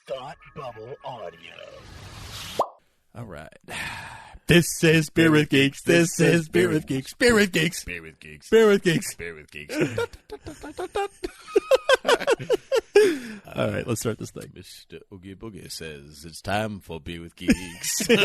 Thought Bubble Audio. All right. This is Beer with Geeks. This is Beer with Geeks. Beer with Geeks. Beer with Geeks. Beer with Geeks. Beer with Geeks. All right, let's start this thing. Mr. Oogie Boogie says it's time for Beer with Geeks. Look,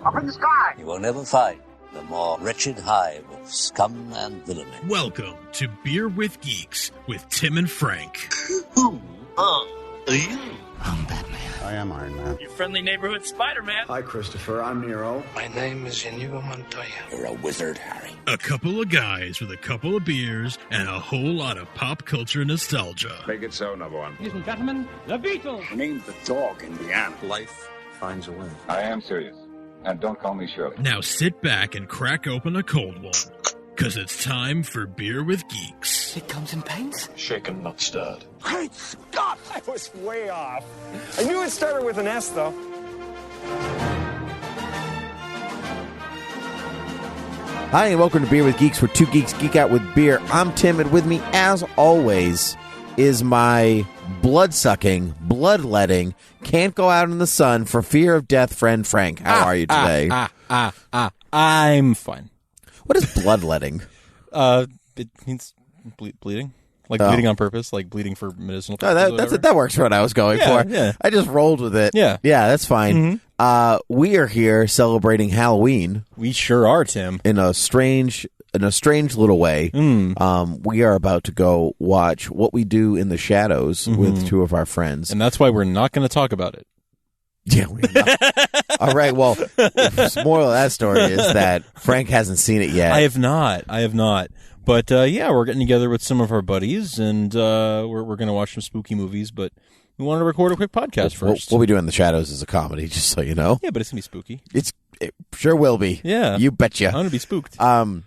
up in the sky. You will never find the more wretched hive of scum and villainy. Welcome to Beer with Geeks with Tim and Frank. Who are you? I'm Batman. I am Iron Man. Your friendly neighborhood Spider-Man. Hi, Christopher. I'm Nero. My name is Inigo Montoya. You're a wizard, Harry. A couple of guys with a couple of beers and a whole lot of pop culture nostalgia. Make it so, number one. Ladies and gentlemen, the Beatles. Named the dog Indiana. Life finds a way. I am serious. And don't call me Shirley. Now sit back and crack open a cold one, because it's time for Beer with Geeks. It comes in pints. Shaken, not stirred. Great Scott! I was way off. I knew it started with an S, though. Hi, and welcome to Beer with Geeks, where two geeks geek out with beer. I'm Tim, and with me, as always, is my blood-sucking, blood-letting, can't go out in the sun for fear of death friend Frank. How are you today? I'm fine. What is blood-letting? It means bleeding. Like bleeding on purpose, like bleeding for medicinal purposes. That works for what I was going for. Yeah. I just rolled with it. Yeah. Yeah, that's fine. Mm-hmm. We are here celebrating Halloween We sure are, Tim. in a strange little way. We are about to go watch What We Do in the Shadows with two of our friends. And that's why we're not going to talk about it. Yeah, we're not. All right, well, the moral of that story is that Frank hasn't seen it yet. I have not. But, yeah, we're getting together with some of our buddies, and we're going to watch some spooky movies, but we wanted to record a quick podcast first. What We Do in the Shadows is a comedy, just so you know. Yeah, but it's going to be spooky. It sure will be. Yeah. You betcha. I'm going to be spooked. I'm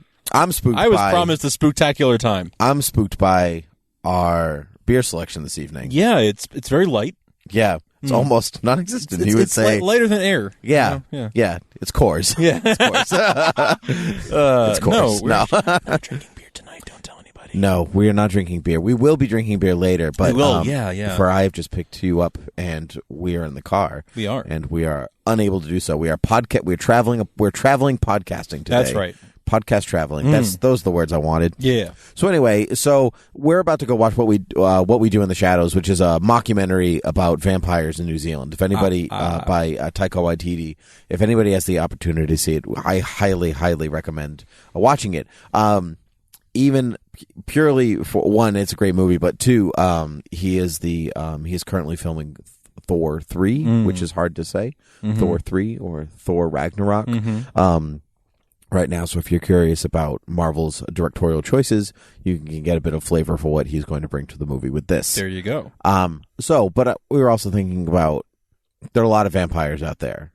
spooked I was promised a spooktacular time. I'm spooked by our beer selection this evening. Yeah, it's very light. Yeah. It's almost non-existent, you would it's say. lighter than air. Yeah. You know? Yeah. It's Coors. Yeah. It's Coors. It's Coors. No, we're not drinking beer tonight. Don't tell anybody. No, we are not drinking beer. We will be drinking beer later, but we will. Yeah. For I have just picked you up, and we are in the car. We are, and we are unable to do so. We are We're traveling. We're traveling podcasting today. That's right. Podcast traveling. Those are the words I wanted. Yeah. So anyway, we're about to go watch What We Do in the Shadows, which is a mockumentary about vampires in New Zealand. If anybody by Taika Waititi, if anybody has the opportunity to see it, I highly, highly recommend watching it. Even purely for one, it's a great movie, but two, he is currently filming Thor 3, which is hard to say, Thor 3 or Thor Ragnarok. Right now, so if you're curious about Marvel's directorial choices, you can get a bit of flavor for what he's going to bring to the movie with this. There you go. But we were also thinking about there are a lot of vampires out there,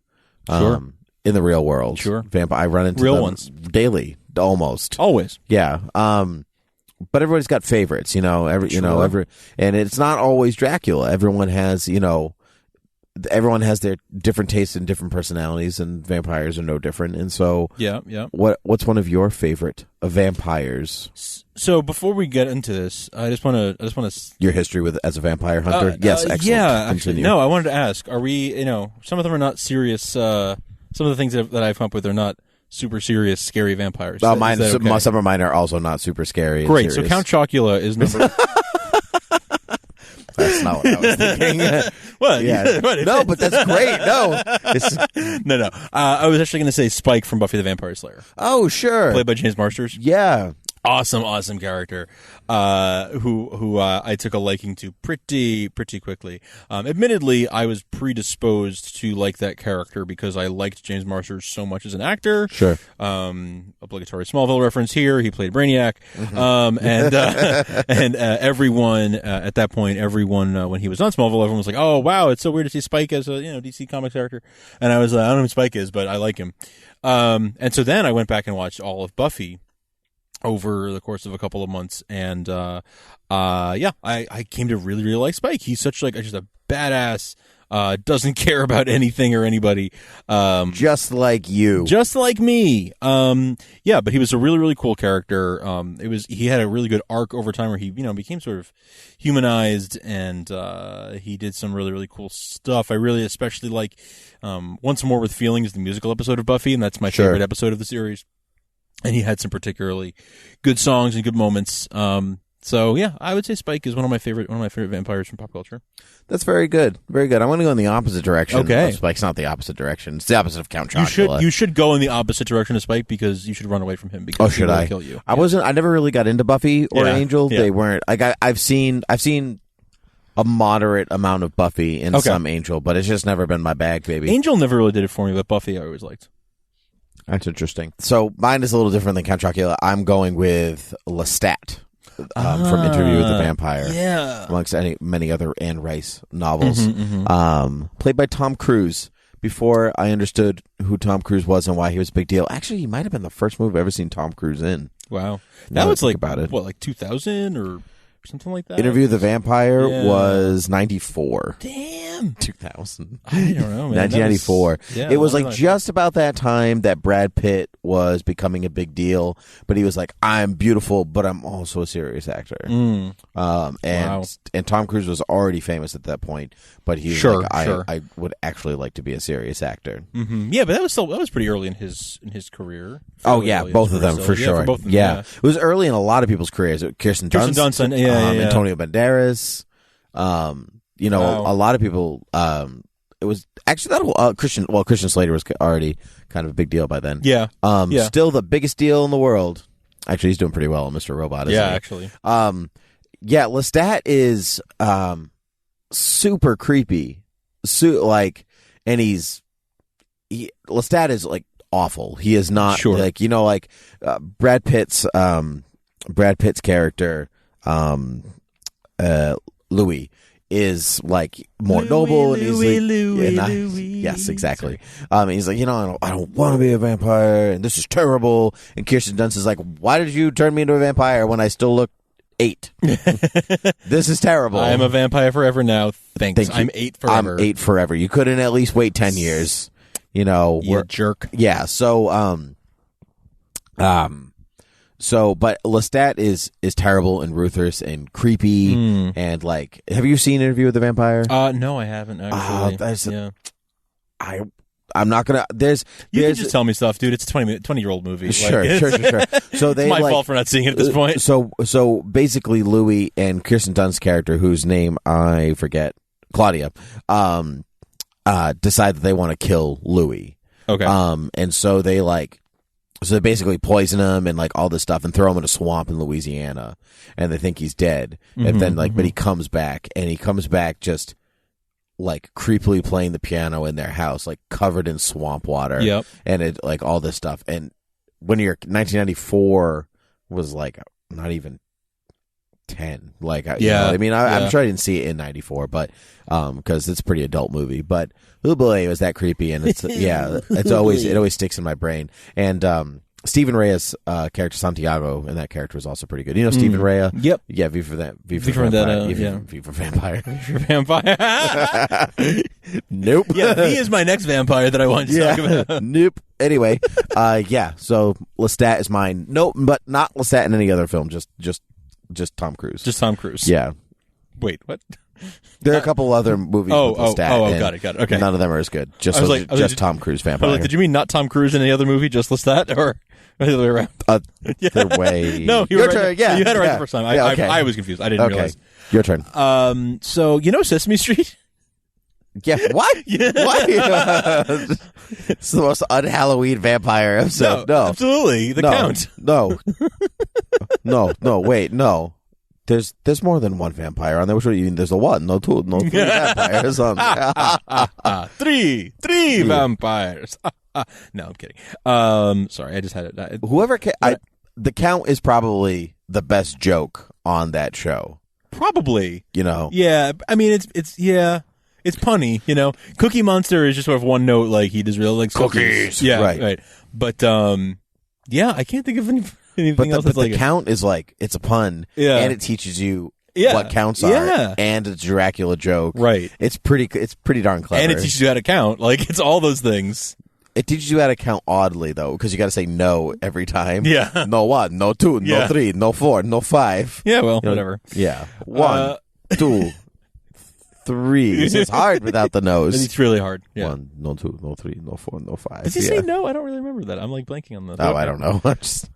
Sure. in the real world. Sure, I run into real them ones daily, almost always. Yeah. But everybody's got favorites, and it's not always Dracula. Everyone has their different tastes and different personalities, and vampires are no different. And so, yeah. What's one of your favorite vampires? So before we get into this, I just want to your history as a vampire hunter. Yes, excellent. Yeah, Continue. actually, no. I wanted to ask: are we? Some of them are not serious. Some of the things that I've come up with are not super serious, scary vampires. Some of mine are also not super scary. Great. So Count Chocula is number. That's not what I was thinking. What? Yeah. No, but that's great. No. No. I was actually going to say Spike from Buffy the Vampire Slayer. Oh, sure. Played by James Marsters. Yeah. Awesome character, who I took a liking to pretty quickly. Admittedly, I was predisposed to like that character because I liked James Marsters so much as an actor. Sure. Obligatory Smallville reference here. He played Brainiac. And everyone at that point, when he was on Smallville, everyone was like, "Oh wow, it's so weird to see Spike as a DC Comics character." And I was like, "I don't know who Spike is, but I like him." And so then I went back and watched all of Buffy over the course of a couple of months, and I came to really like Spike. He's such just a badass doesn't care about anything or anybody. Just like you. Just like me. Yeah, but he was a really, really cool character. He had a really good arc over time where he, became sort of humanized, and he did some really, really cool stuff. I really especially like Once More with Feelings, the musical episode of Buffy, and that's my favorite episode of the series. And he had some particularly good songs and good moments. So yeah, I would say Spike is one of my favorite vampires from pop culture. That's very good. Very good. I want to go in the opposite direction. Okay. Spike's not the opposite direction. It's the opposite of Count Chocula. You should go in the opposite direction of Spike because you should run away from him because he will kill you. I never really got into Buffy or Angel. Yeah. They weren't like I've seen a moderate amount of Buffy and some Angel, but it's just never been my bag, baby. Angel never really did it for me, but Buffy I always liked. That's interesting. So mine is a little different than Count Chocula. I'm going with Lestat. From Interview with the Vampire, amongst many other Anne Rice novels, played by Tom Cruise. Before I understood who Tom Cruise was and why he was a big deal, actually, he might have been the first movie I've ever seen Tom Cruise in. Wow, that was like about it. What, like 2000 or something like that? Interview with the Vampire was 94. Damn, 2000. I don't know, man. 1994. It was like just about that time that Brad Pitt was becoming a big deal, but he was like, I'm beautiful, but I'm also a serious actor. And Tom Cruise was already famous at that point, but he was like, I would actually like to be a serious actor. Yeah, but that was pretty early in his career. Both of them for sure. Both of them, it was early in a lot of people's careers. Kirsten Dunst, Antonio Banderas. A lot of people. It was actually that Christian Slater was already kind of a big deal by then. Still the biggest deal in the world. Actually, he's doing pretty well on Mr. Robot. Isn't he? Actually. Lestat is super creepy. And Lestat is like awful. He is not Brad Pitt's character. Louis is like more noble, and he's yes, exactly. He's like, I don't want to be a vampire, and this is terrible. And Kirsten Dunst is like, why did you turn me into a vampire when I still look 8? This is terrible. I'm a vampire forever now. Thanks. I'm 8 forever. I'm 8 forever. You couldn't at least wait 10 years. You jerk. Yeah. But Lestat is terrible and ruthless and creepy and like. Have you seen Interview with the Vampire? No, I haven't. Actually. I'm not gonna. You can just tell me stuff, dude. It's a 20-year-old movie. Sure. So it's my fault for not seeing it at this point. So basically, Louis and Kirsten Dunst's character, whose name I forget, Claudia, decide that they want to kill Louis. Okay. And so they So they basically poison him and like all this stuff and throw him in a swamp in Louisiana, and they think he's dead. And then but he comes back, and he comes back just like creepily playing the piano in their house, like covered in swamp water. Yep. And it like all this stuff. And when you're 1994 was like not even 10. Like, I'm sure I didn't see it in 94, but because it's a pretty adult movie. But oh boy, it was that creepy, and it's it always sticks in my brain. And Stephen Rea's character Santiago, and that character is also pretty good. You know Stephen Rea? Yep. Yeah, V for Vendetta. V for Vampire. V for Vampire. Nope. Yeah, he is my next vampire that I want to talk about. Nope. Anyway, so Lestat is mine. Nope, but not Lestat in any other film. Just Tom Cruise. Just Tom Cruise. Yeah. Wait, what? There are a couple other movies with Lestat. Got it. Okay. None of them are as good. Just Tom Cruise vampire. Did you mean not Tom Cruise in any other movie, just Lestat, or the other way around? The way. No, your turn. Yeah, you had it right the first time. I was confused. I didn't realize. Your turn. So Sesame Street? Yeah. What? What? It's the most un-Halloween vampire episode. No, absolutely. The Count. No. Wait, no. There's more than one vampire on there. Which one do you mean? There's a one, no two, no three vampires on there. Three vampires. No, I'm kidding. Sorry, I just had it. The Count is probably the best joke on that show. Probably. Yeah. I mean, it's punny. Cookie Monster is just sort of one note. Like he does really like cookies. Yeah, right. But I can't think of anything else. But the Count is like, it's a pun, and it teaches you what counts are, and it's a Dracula joke. Right. It's pretty darn clever. And it teaches you how to count. Like, it's all those things. It teaches you how to count oddly, though, because you got to say no every time. Yeah. No 1, no 2, no 3, no 4, no 5. Yeah, well, whatever. Yeah. 1, 2, 3. It's hard without the nose. It's really hard. Yeah. 1, no 2, no 3, no 4, no 5. Does he say no? I don't really remember that. I'm like blanking on that. Oh, I don't know.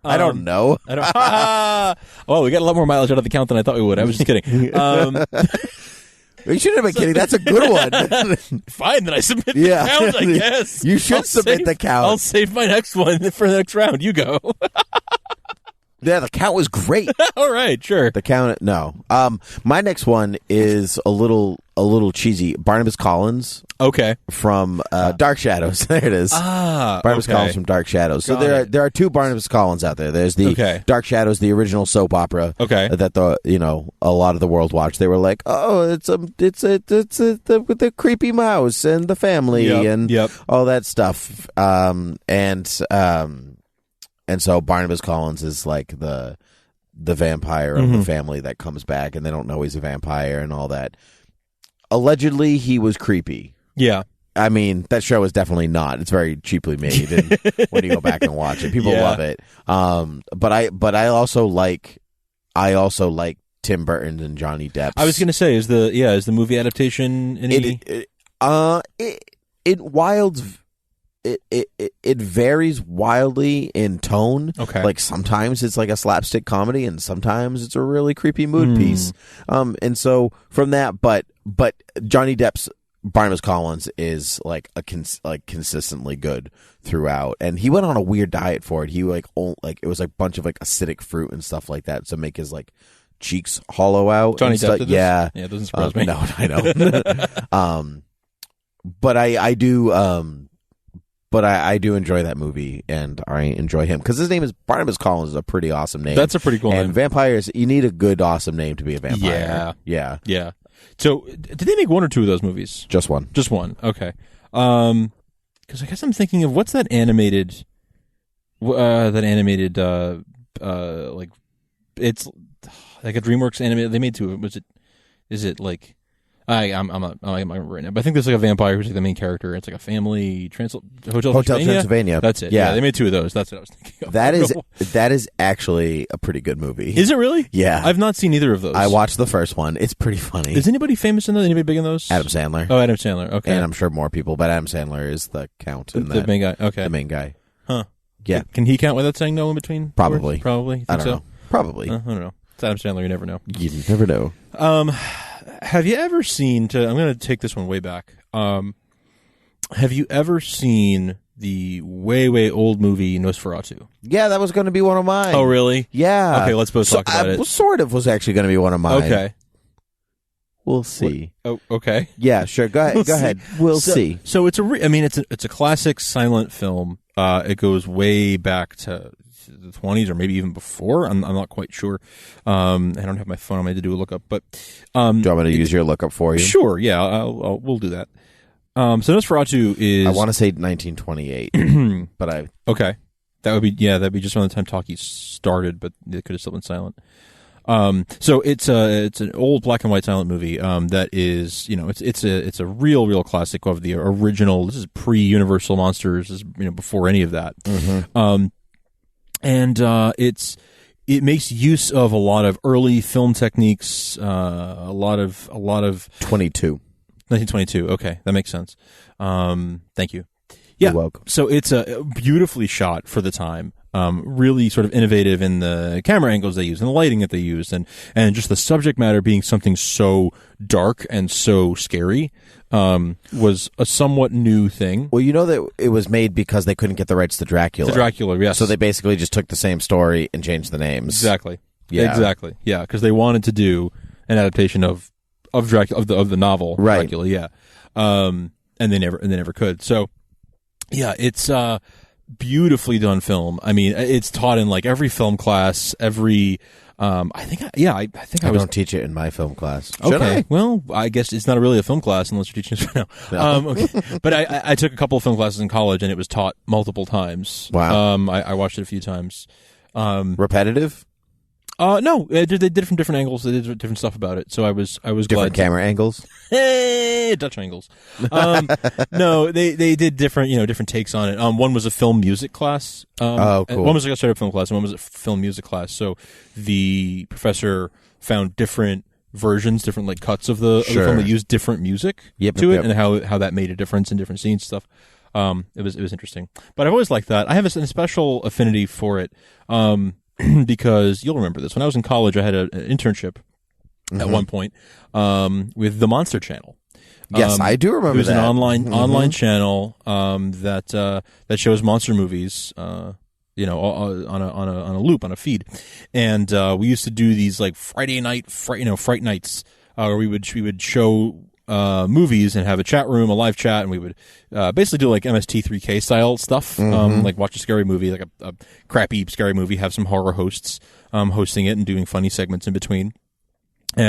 I don't know. Oh, we got a lot more mileage out of the count than I thought we would. I was just kidding. You shouldn't have been kidding. That's a good one. Fine, then I submit the count, I guess. You should submit the count. I'll save my next one for the next round. You go. Yeah, the count was great. All right, sure. The count, no. My next one is a little cheesy. Barnabas Collins. Okay. From Dark Shadows. There it is. Barnabas Collins from Dark Shadows. So there are two Barnabas Collins out there. There's the Dark Shadows, the original soap opera. That a lot of the world watched. They were like, oh, it's the creepy mouse and the family and all that stuff. And so Barnabas Collins is like the vampire of the family that comes back, and they don't know he's a vampire and all that. Allegedly, he was creepy. Yeah. I mean, that show is definitely not. It's very cheaply made, and when you go back and watch it, people love it. But I also like Tim Burton and Johnny Depp. I was going to say, is the movie adaptation any? It varies wildly in tone. Okay. Like sometimes it's like a slapstick comedy, and sometimes it's a really creepy mood piece. And so from that, but Johnny Depp's Barnabas Collins is like consistently good throughout, and he went on a weird diet for it. He it was like a bunch of like acidic fruit and stuff like that to make his like cheeks hollow out. Johnny Depp did this? Yeah, it doesn't surprise me. No, I know. But I do. But I do enjoy that movie, and I enjoy him because his name is Barnabas Collins. Is a pretty awesome name. That's a pretty cool name. And vampires, you need a good, awesome name to be a vampire. Yeah. So, did they make one or two of those movies? Just one. Just one. Okay. Because I guess I'm thinking of what's that animated? Like it's like a DreamWorks animated. They made two of it. Is it like? I'm not remember right now, but I think there's like a vampire who's like the main character. It's like a family Hotel Transylvania. That's it. Yeah, they made two of those. That's what I was thinking of. That is actually a pretty good movie. Is it really? Yeah, I've not seen either of those. I watched the first one. It's pretty funny. Is anybody famous in those? Anybody big in those? Adam Sandler. Oh, Adam Sandler. Okay, and I'm sure more people, but Adam Sandler is the count. The main guy. Okay, the main guy. Huh? Yeah. Can he count without saying no in between? Probably. You think I don't so? know. Probably. I don't know. It's Adam Sandler. You never know. You never know. Have you ever seen? I'm going to take this one way back. Have you ever seen the way old movie Nosferatu? Yeah, that was going to be one of mine. Oh, really? Yeah. Okay, let's both talk about it. Sort of was actually going to be one of mine. Okay. We'll see. Oh, okay. Yeah, sure. Go ahead. Go ahead. We'll see. So it's a classic silent film. It goes way back to the 20s or maybe even before. I'm not quite sure. I don't have my phone on me to do a lookup, but do you want me to use your lookup for you? Sure. Yeah, we'll do that. So Nosferatu is, I want to say 1928, but okay. That'd be just around the time talkies started, but it could have still been silent. So it's an old black and white silent movie that is, it's a real classic of the original. This is pre-Universal Monsters, this is, before any of that. And it makes use of a lot of early film techniques, a lot of 1922. Okay, that makes sense. Thank you. Yeah, you're welcome. So it's beautifully shot for the time. Really sort of innovative in the camera angles they use and the lighting that they use, and just the subject matter being something so dark and so scary was a somewhat new thing. Well, that it was made because they couldn't get the rights to Dracula. Yes. So they basically just took the same story and changed the names. Exactly. Yeah. Exactly. Yeah, because they wanted to do an adaptation of Dracula of the novel Dracula. Yeah. And they never could. So yeah, it's beautifully done film. I mean, it's taught in like every film class, every I think I don't teach it in my film class. Should I? Well, I guess it's not really a film class unless you're teaching it right now. No. Okay. But I took a couple of film classes in college, and it was taught multiple times. Wow. I watched it a few times. Repetitive? No, they did it from different angles. They did different stuff about it. So I was Different glad. camera angles. Dutch angles. No, they did different takes on it. One was a film music class. Oh, cool. One was like a straight up film class, and one was a film music class. So the professor found different versions, different like cuts of the film that used different music to it, and how that made a difference in different scenes and stuff. It was interesting. But I've always liked that. I have a special affinity for it. Because you'll remember this. When I was in college, I had an internship at one point with the Monster Channel. Yes, I do remember that. It was an online channel that shows monster movies, on a loop, on a feed. And we used to do these like Friday night fright nights where we would show movies and have a chat room, a live chat, and we would basically do like MST3K style stuff, like watch a scary movie, like a crappy scary movie, have some horror hosts hosting it and doing funny segments in between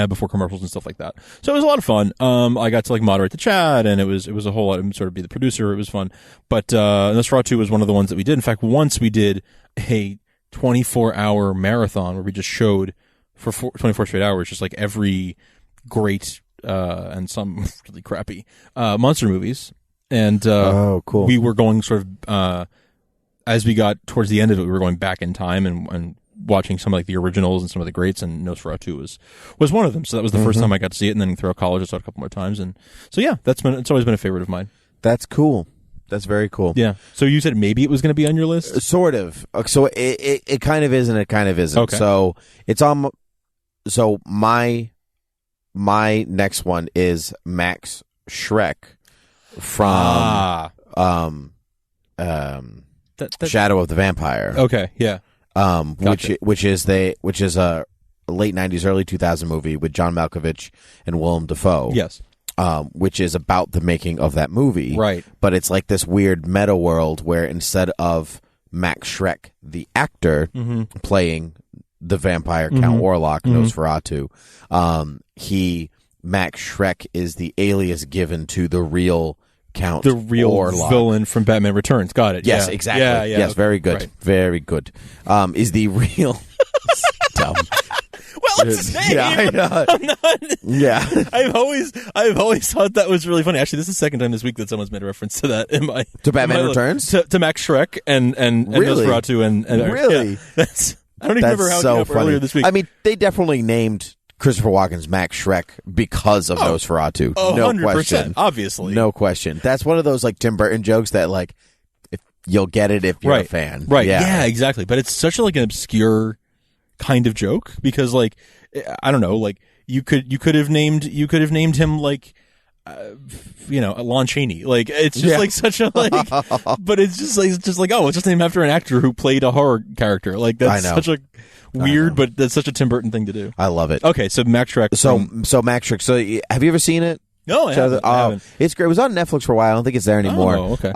before commercials and stuff like that. So it was a lot of fun. I got to like moderate the chat, and it was a whole lot, and sort of be the producer. It was fun. But Nosferatu was one of the ones that we did. In fact, once we did a 24-hour marathon where we just showed for 24 straight hours, just like every great and some really crappy monster movies. And cool. We were going sort of as we got towards the end of it, we were going back in time and watching some of like the originals and some of the greats, and Nosferatu was one of them. So that was the first time I got to see it, and then throughout college I saw it a couple more times, and so yeah, it's always been a favorite of mine. That's cool. That's very cool. Yeah. So you said maybe it was going to be on your list? Sort of. So it kind of is and it kind of isn't. Okay. So it's on. So my next one is Max Shreck from Shadow of the Vampire. Okay, yeah. Gotcha. which is a late 90s, early 2000 movie with John Malkovich and Willem Dafoe. Yes. Which is about the making of that movie. Right. But it's like this weird meta world where instead of Max Shreck, the actor, playing the vampire Count Orlok, Nosferatu, Max Shreck is the alias given to the real Count the real Orlok. Villain from Batman Returns. Got it. Yes, yeah. exactly. Yeah, yes, very good. Right. Very good. Is the real dumb. Well, it's the same. Yeah, I know. I'm not. Yeah. I've always thought that was really funny. Actually, this is the second time this week that someone's made a reference to that in my to Batman Returns, to Max Shreck and really? Nosferatu and really. Yeah, I don't even remember how it came up earlier this week. I mean, they definitely named Christopher Walken's Max Shreck because of Nosferatu. No 100%, question. Obviously. No question. That's one of those like Tim Burton jokes that like if you'll get it if you're a fan. Right. Yeah, exactly. But it's such like an obscure kind of joke because like I don't know, like you could have named him like Lon Chaney. Like it's just like such a like but it's just like it's just named after an actor who played a horror character. Like that's such a weird, but that's such a Tim Burton thing to do. I love it. Okay, so Max Shreck. So Max Shreck. So have you ever seen it? No, I haven't. It's great. It was on Netflix for a while. I don't think it's there anymore. Oh, okay.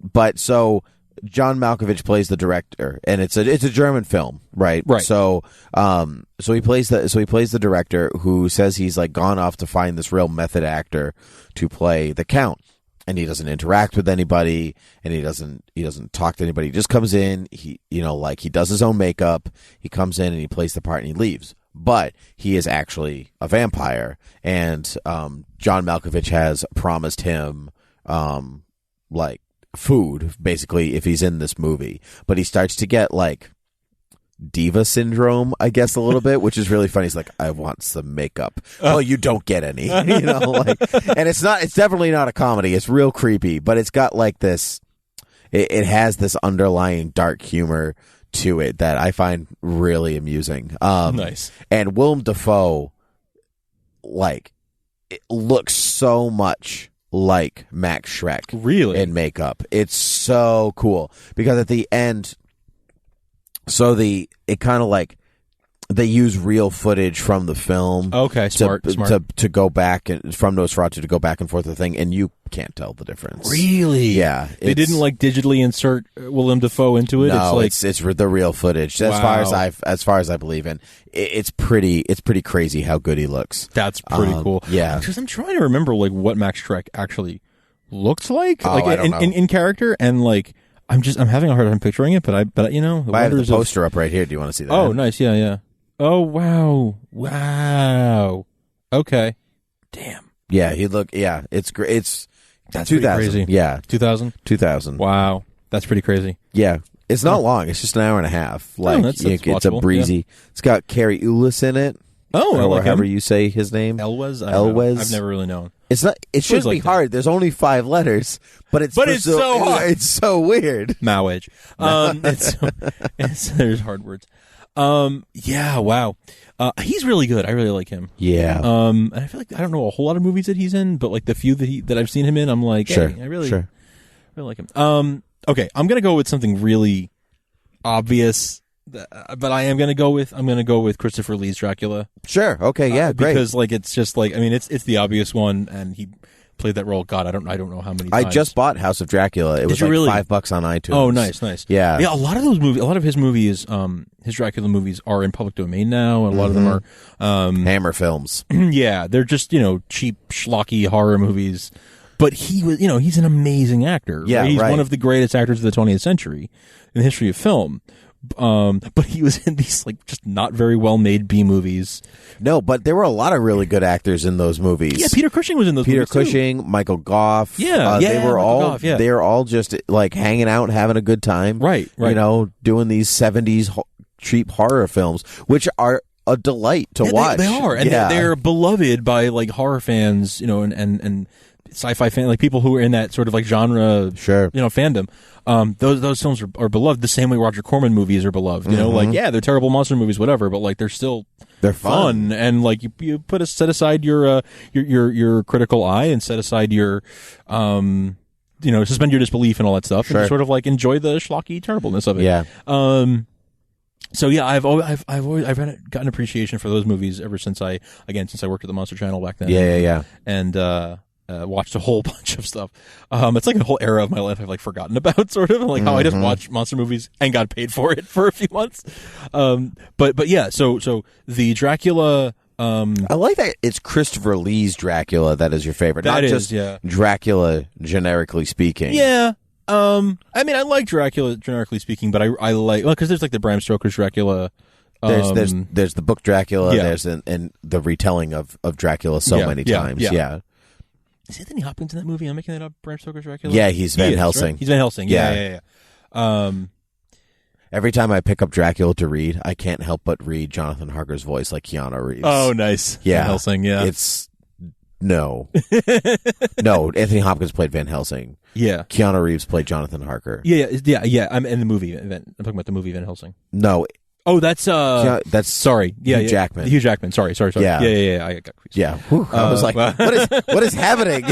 But so John Malkovich plays the director, and it's a German film, right? Right. So he plays the director who says he's like gone off to find this real method actor to play the Count. And he doesn't interact with anybody, and he doesn't talk to anybody. He just comes in. He does his own makeup. He comes in and he plays the part and he leaves. But he is actually a vampire, and John Malkovich has promised him like food, basically, if he's in this movie. But he starts to get like diva syndrome, I guess, a little bit, which is really funny. He's like, I want some makeup. Well, you don't get any, and it's definitely not a comedy. It's real creepy, but it's got like this, it has this underlying dark humor to it that I find really amusing. Nice. And Willem Dafoe, like, it looks so much like Max Shreck. Really? In makeup. It's so cool because at the end, it kind of like they use real footage from the film. Okay, smart. To go back and from Nosferatu to go back and forth the thing, and you can't tell the difference. Really? Yeah. They didn't like digitally insert Willem Dafoe into it. No, it's the real footage. As far as I believe in, it's pretty crazy how good he looks. That's pretty cool. Yeah, because I'm trying to remember like what Max Shreck actually looked like, I don't know. in character, and like. I'm having a hard time picturing it, but I have the poster up right here. Do you want to see that? Oh, nice. Yeah. Oh, wow. Wow. Okay. Damn. Yeah, it's great. That's 2000. crazy. Yeah. 2000? 2000. Wow. That's pretty crazy. Yeah. It's not long. It's just an hour and a half. Like that's it's a watchable, breezy. yeah. It's got Carrie Ellis in it. Oh, I or like however him. you say his name. Elwes? Elwes. I've never really known. It's not. It shouldn't be like hard. There's only 5 letters, but it's so hard. It's so weird. Mowage. There's hard words. Yeah. Wow. He's really good. I really like him. Yeah. And I feel like I don't know a whole lot of movies that he's in, but like the few that I've seen him in, I'm like, sure. Hey, I really like him. Okay, I'm gonna go with something really obvious, but I'm gonna go with Christopher Lee's Dracula. Sure. Okay. Yeah. Great. Because like it's just like it's the obvious one, and he played that role. God, I don't know how many times. I just bought House of Dracula. It was like really? $5 on iTunes. Oh, nice. Yeah. A lot of those movies, a lot of his movies, his Dracula movies are in public domain now, and a lot of them are Hammer Films. Yeah, they're just cheap schlocky horror movies. But he was, he's an amazing actor. Yeah, right? He's right. one of the greatest actors of the 20th century in the history of film. But he was in these like just not very well made B movies. No, but there were a lot of really good actors in those movies. Yeah, Peter Cushing was in those movies. Peter Cushing, Michael Goff. Yeah, they were Michael all Goff, yeah. they were all just like hanging out, having a good time. Right. Doing these 70s cheap horror films, which are a delight to watch. They are, and they're beloved by like horror fans, and sci-fi fan, like people who are in that sort of like genre, sure, fandom. Those films are beloved the same way Roger Corman movies are beloved. Like they're terrible monster movies, whatever, but like they're fun, and like you set aside your critical eye and set aside your suspend your disbelief and all that stuff, sure, and sort of like enjoy the schlocky terribleness of it. Yeah. So yeah, I've gotten appreciation for those movies ever since I worked at the Monster Channel back then. Yeah. And watched a whole bunch of stuff. It's like a whole era of my life I've like forgotten about, sort of like how I just watched monster movies and got paid for it for a few months. But yeah, so the Dracula. I like that it's Christopher Lee's Dracula that is your favorite, not just Dracula generically speaking. Yeah. I mean, I like Dracula generically speaking, but I like because there's like the Bram Stoker's Dracula. There's the book Dracula. Yeah. There's and the retelling of Dracula many times. Yeah. Is Anthony Hopkins in that movie? I'm making that up. Bram Stoker's Dracula. Yeah, he's Van Helsing. Right? He's Van Helsing. Yeah. Every time I pick up Dracula to read, I can't help but read Jonathan Harker's voice like Keanu Reeves. Oh, nice. Yeah, Van Helsing. Yeah, it's no. Anthony Hopkins played Van Helsing. Yeah, Keanu Reeves played Jonathan Harker. Yeah. I'm in the movie. I'm talking about the movie Van Helsing. No. Oh, that's sorry. Yeah, Hugh Jackman. Hugh Jackman. Sorry. Yeah. I got confused. Yeah. I was like, what is happening?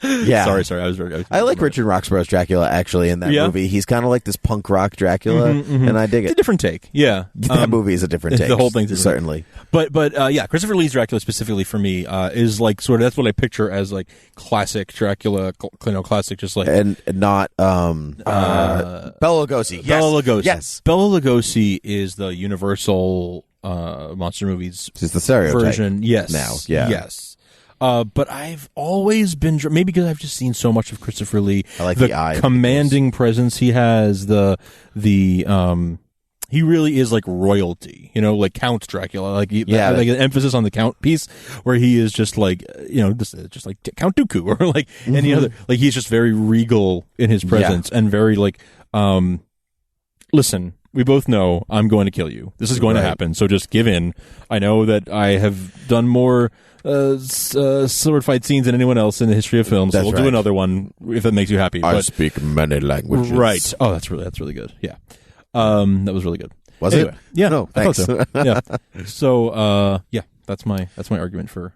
Yeah. Sorry. I was I like Richard Roxburgh's Dracula actually in that movie. He's kind of like this punk rock Dracula, and I dig it. It's a different take. Yeah. That movie is a different take. The whole thing's different. Certainly. But yeah, Christopher Lee's Dracula specifically for me is like sort of that's what I picture as like classic Dracula, classic just like and not Bela Lugosi. Yes. Bela Lugosi. Yes. Bela Lugosi is the universal monster movies it's the stereotype version. Yes. Now. Yeah. Yes. But I've always been maybe because I've just seen so much of Christopher Lee. I like the eye commanding presence he has. He really is like royalty, like Count Dracula, like like an emphasis on the Count piece, where he is just like just like Count Dooku or like any other. Like he's just very regal in his presence and very like, listen. We both know I'm going to kill you. This is going to happen. So just give in. I know that I have done more sword fight scenes than anyone else in the history of film. So we'll do another one if that makes you happy. I speak many languages. Right. Oh, that's really good. Yeah. That was really good. Was it? Yeah. No, thanks. I thought so. Yeah. So yeah, that's my argument for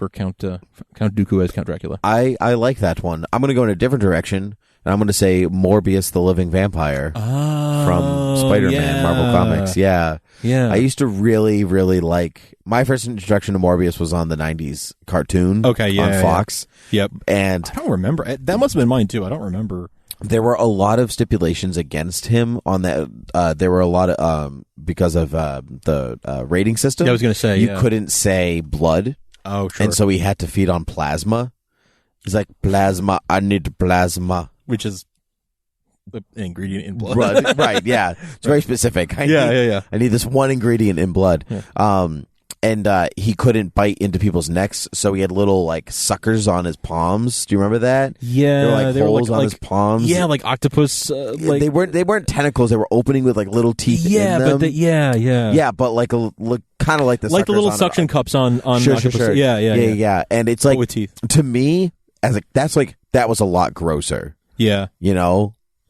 Count Dooku as Count Dracula. I like that one. I'm going to go in a different direction. And I'm going to say Morbius the Living Vampire from Spider-Man, Marvel Comics. Yeah. I used to really, really like... My first introduction to Morbius was on the 90s cartoon on Fox. Yep. And I don't remember. That must have been mine, too. I don't remember. There were a lot of stipulations against him on that. There were a lot of... because of the rating system. Yeah, I was going to say, you couldn't say blood. Oh, sure. And so he had to feed on plasma. He's like, plasma, I need plasma. Which is an ingredient in blood. Right, yeah. It's very specific. I need this one ingredient in blood. Yeah. And he couldn't bite into people's necks, so he had little like suckers on his palms. Do you remember that? Yeah, they were holes on his palms. Yeah, like octopus. Like they weren't tentacles. They were opening with like little teeth. Yeah, in them. but yeah, but like kind of like the like the little on suction cups on octopus. Sure. Yeah. And it's like with teeth. To me, that was a lot grosser. Yeah,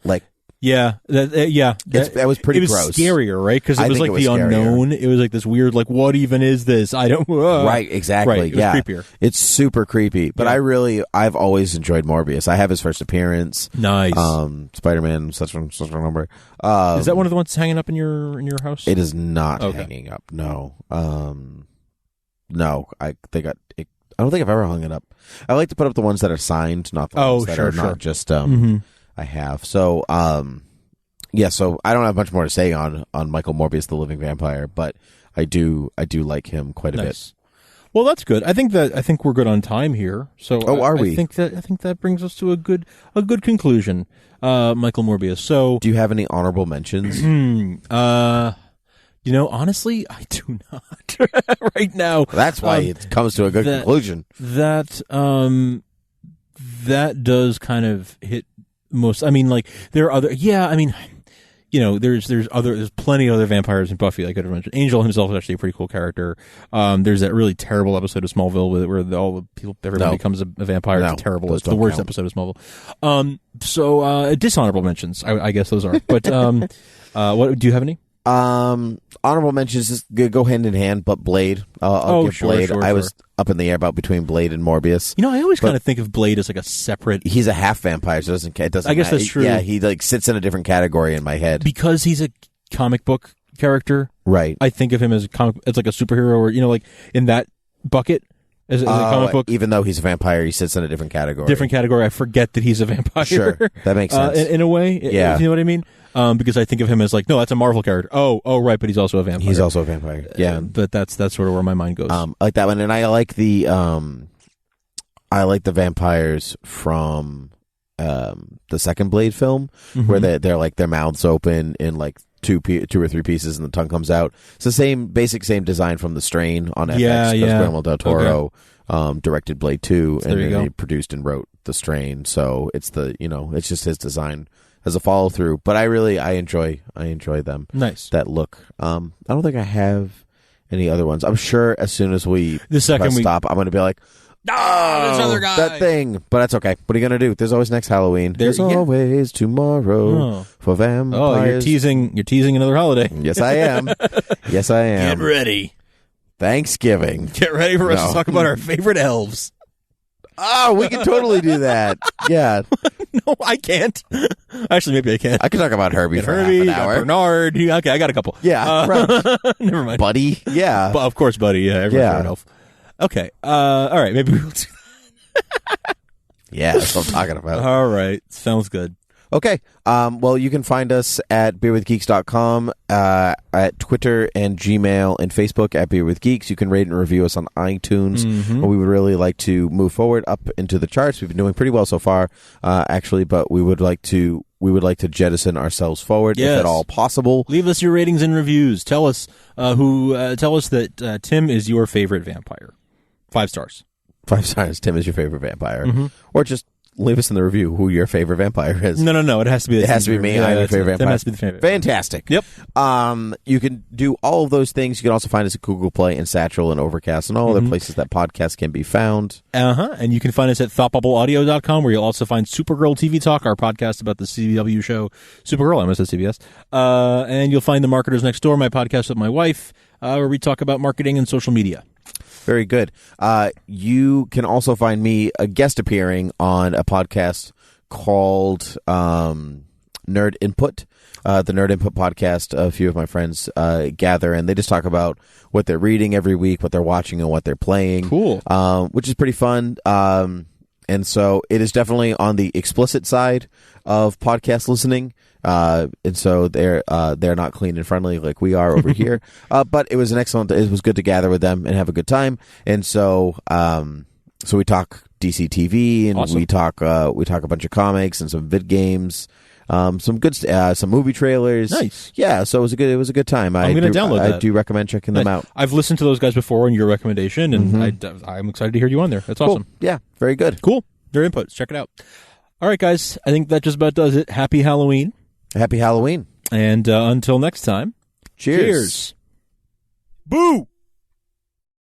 like. Yeah, that was pretty gross. It was scarier, right? Because it was like the unknown. It was like this weird, like, what even is this? I don't. Right, exactly. Right, it was creepier. It's super creepy. But I've always enjoyed Morbius. I have his first appearance. Nice. Spider-Man, such a number. Is that one of the ones hanging up in your house? It is not hanging up. No. No. I don't think I've ever hung it up. I like to put up the ones that are signed, not the ones that are not just I have. So, so I don't have much more to say on Michael Morbius, the Living Vampire, but I do like him quite a bit. Well, that's good. I think we're good on time here. So, are we? I think that brings us to a good conclusion. Michael Morbius. So, do you have any honorable mentions? Honestly, I do not right now. That's why it comes to a good conclusion. That does kind of hit. Most, I mean, like there are other. Yeah, I mean, there's plenty of other vampires in Buffy I could have mentioned. Angel himself is actually a pretty cool character. There's that really terrible episode of Smallville where everybody becomes a vampire. It's terrible. It's the worst episode of Smallville. So dishonorable mentions, I guess those are. But what do you have any? Honorable mentions just go hand in hand, but Blade. I'll give Blade. I was up in the air about between Blade and Morbius. I always kind of think of Blade as like a separate. He's a half vampire, so it doesn't. I guess that's true. Yeah, he like sits in a different category in my head because he's a comic book character. Right. I think of him as it's like a superhero, or like in that bucket. As a comic book, even though he's a vampire, he sits in a different category. I forget that he's a vampire. Sure, that makes sense in a way. Yeah, you know what I mean. Because I think of him as like, no, that's a Marvel character. Oh, right, but he's also a vampire. He's also a vampire. Yeah, but that's sort of where my mind goes. I like that one, and I like the vampires from the second Blade film, where they're like their mouths open in like two or three pieces, and the tongue comes out. It's the same design from The Strain on FX, because Guillermo del Toro directed Blade 2, and then he produced and wrote The Strain. So it's it's just his design as a follow through. But I enjoy them. Nice. That look. I don't think I have any other ones. I'm sure as soon as we stop, I'm going to be like, this other guy. That thing. But that's okay. What are you going to do? There's always next Halloween. There's always tomorrow for vampires. Oh, you're teasing another holiday. Yes, I am. Yes, I am. Get ready. Thanksgiving. Get ready for us to talk about our favorite elves. Oh, we can totally do that. Yeah. No, I can't. Actually, maybe I can. I can talk about Herbie for half an hour. Bernard. Okay, I got a couple. Yeah, right. Never mind. Buddy. Yeah. Of course, Buddy. Yeah, everyone's an elf. Okay. All right. Maybe we'll do that. Yeah, that's what I'm talking about. All right. Sounds good. Okay. Well, you can find us at beerwithgeeks.com, at Twitter and Gmail and Facebook at Beer with Geeks. You can rate and review us on iTunes. We would really like to move forward up into the charts. We've been doing pretty well so far, actually, but we would like to jettison ourselves forward if at all possible. Leave us your ratings and reviews. Tell us that Tim is your favorite vampire. 5 stars. 5 stars. Tim is your favorite vampire, or just leave us in the review who your favorite vampire is. No. It has to be. It has to be me. I'm your favorite vampire. It has to be the favorite. Fantastic. Yep. You can do all of those things. You can also find us at Google Play and Satchel and Overcast and all other places that podcasts can be found. And you can find us at thoughtbubbleaudio.com, where you'll also find Supergirl TV Talk, our podcast about the CW show Supergirl. I almost said CBS. And you'll find The Marketers Next Door, my podcast with my wife, where we talk about marketing and social media. Very good. You can also find me guest appearing on a podcast called Nerd Input. The Nerd Input podcast, a few of my friends gather, and they just talk about what they're reading every week, what they're watching, and what they're playing. Cool. Which is pretty fun. And so it is definitely on the explicit side of podcast listening. And so they're not clean and friendly like we are over here. But it was it was good to gather with them and have a good time. And so, we talk DC TV, and awesome. we talk a bunch of comics and some vid games. some good, some movie trailers. Nice. Yeah, so it was a good time. I'm going to download that. I do recommend checking them out. I've listened to those guys before on your recommendation, and I'm excited to hear you on there. That's awesome. Yeah, very good. Cool. Their inputs. Check it out. All right, guys. I think that just about does it. Happy Halloween. Happy Halloween. And until next time, cheers. Boo!